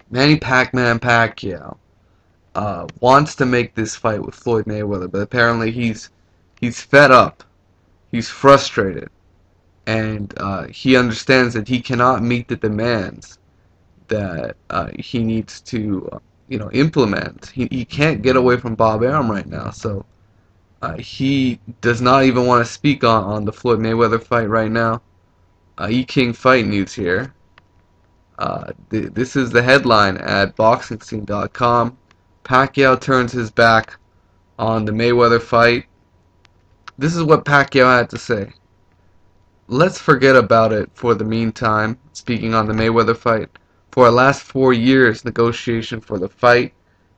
Manny Pac-Man Pacquiao wants to make this fight with Floyd Mayweather, but apparently he's fed up, he's frustrated, and he understands that he cannot meet the demands that he needs to, implement. He can't get away from Bob Arum right now, so he does not even want to speak on the Floyd Mayweather fight right now. E-King Fight News here. This is the headline at BoxingScene.com. Pacquiao turns his back on the Mayweather fight. This is what Pacquiao had to say. Let's forget about it for the meantime. Speaking on the Mayweather fight, for the last 4 years, negotiation for the fight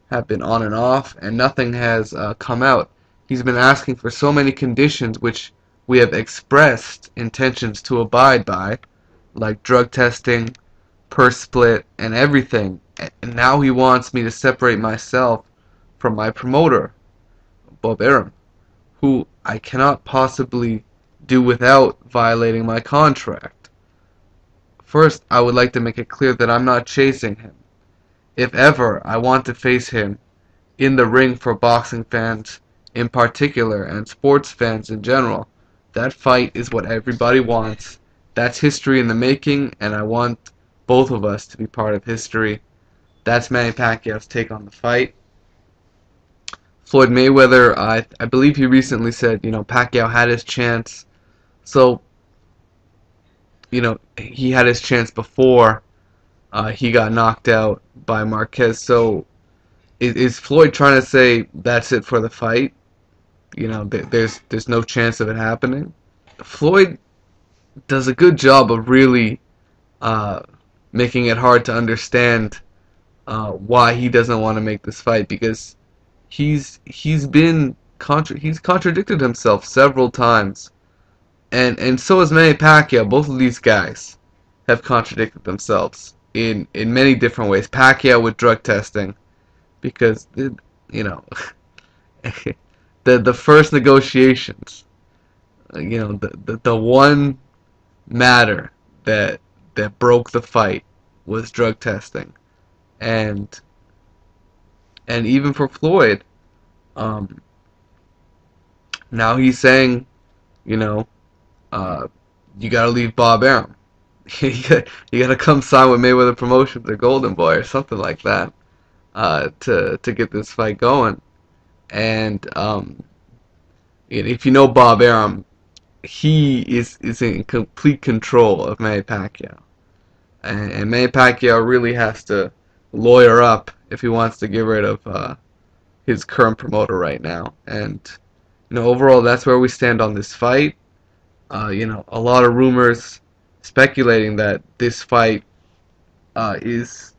have been on and off, and nothing has come out. He's been asking for so many conditions which we have expressed intentions to abide by, like drug testing, purse split, and everything. And now he wants me to separate myself from my promoter, Bob Arum, who I cannot possibly do without violating my contract. First, I would like to make it clear that I'm not chasing him. If ever I want to face him in the ring for boxing fans in particular and sports fans in general, that fight is what everybody wants. That's history in the making, and I want both of us to be part of history. That's Manny Pacquiao's take on the fight. Floyd Mayweather, I believe he recently said, Pacquiao had his chance. So, he had his chance before he got knocked out by Marquez. So, is Floyd trying to say that's it for the fight? There's no chance of it happening. Floyd does a good job of really making it hard to understand why he doesn't want to make this fight, because he's contradicted himself several times, and so has Manny Pacquiao. Both of these guys have contradicted themselves in many different ways. Pacquiao with drug testing, because the first negotiations, the one matter that broke the fight was drug testing, and even for Floyd, now he's saying, you gotta leave Bob Arum. You gotta come sign with Mayweather Promotions or Golden Boy or something like that to get this fight going. And if you know Bob Arum, he is in complete control of Manny Pacquiao, and Manny Pacquiao really has to lawyer up if he wants to get rid of his current promoter right now. And overall, that's where we stand on this fight. A lot of rumors speculating that this fight is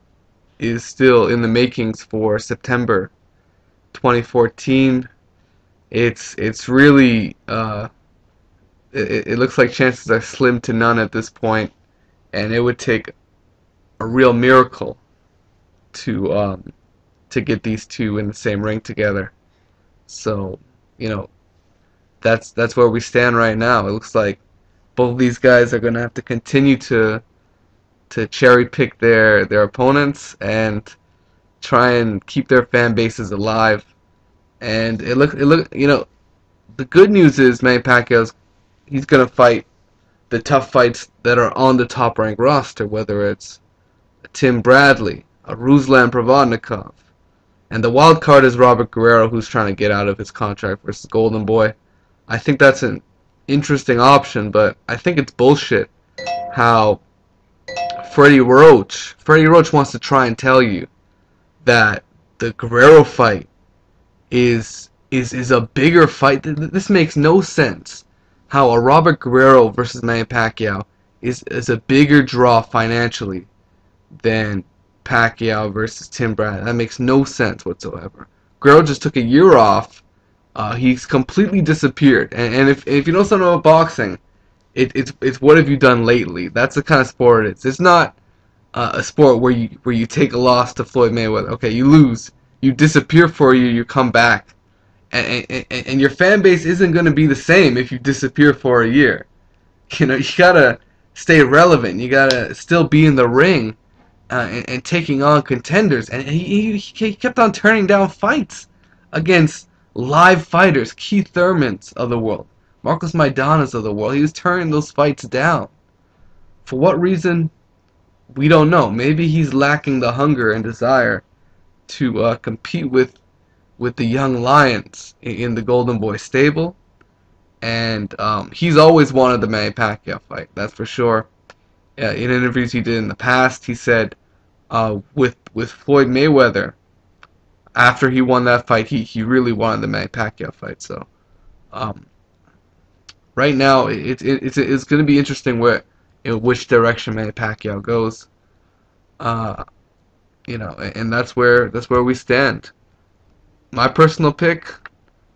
still in the makings for September 2014. It's really it looks like chances are slim to none at this point, and it would take a real miracle to get these two in the same ring together. So that's where we stand right now. It looks like both of these guys are going to have to continue to cherry pick their opponents and try and keep their fan bases alive. And it look the good news is Manny Pacquiao's he's going to fight the tough fights that are on the top ranked roster, whether it's Tim Bradley, a Ruslan Provodnikov, and the wild card is Robert Guerrero, who's trying to get out of his contract versus Golden Boy. I think that's an interesting option, but I think it's bullshit how Freddie Roach wants to try and tell you that the Guerrero fight is a bigger fight. This makes no sense. How a Robert Guerrero versus Manny Pacquiao is a bigger draw financially than Pacquiao versus Tim Bradley. That makes no sense whatsoever. Guerrero just took a year off. He's completely disappeared. And if you know something about boxing, it's what have you done lately? That's the kind of sport it is. It's not a sport where you take a loss to Floyd Mayweather. Okay, you lose, you disappear for a year, you come back, and your fan base isn't going to be the same if you disappear for a year. You gotta stay relevant. You gotta still be in the ring and taking on contenders, and he kept on turning down fights against live fighters, Keith Thurmans of the world, Marcos Maidanas of the world. He was turning those fights down. For what reason? We don't know. Maybe he's lacking the hunger and desire to compete with the young lions in the Golden Boy stable, and he's always wanted the Manny Pacquiao fight. That's for sure. In interviews he did in the past, he said with Floyd Mayweather, after he won that fight, he really wanted the Manny Pacquiao fight. So um, right now it's going to be interesting in which direction Manny Pacquiao goes. Uh, and that's where we stand. My personal pick,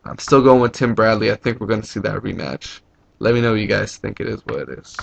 I'm still going with Tim Bradley. I think we're going to see that rematch. Let me know what you guys think it is what it is.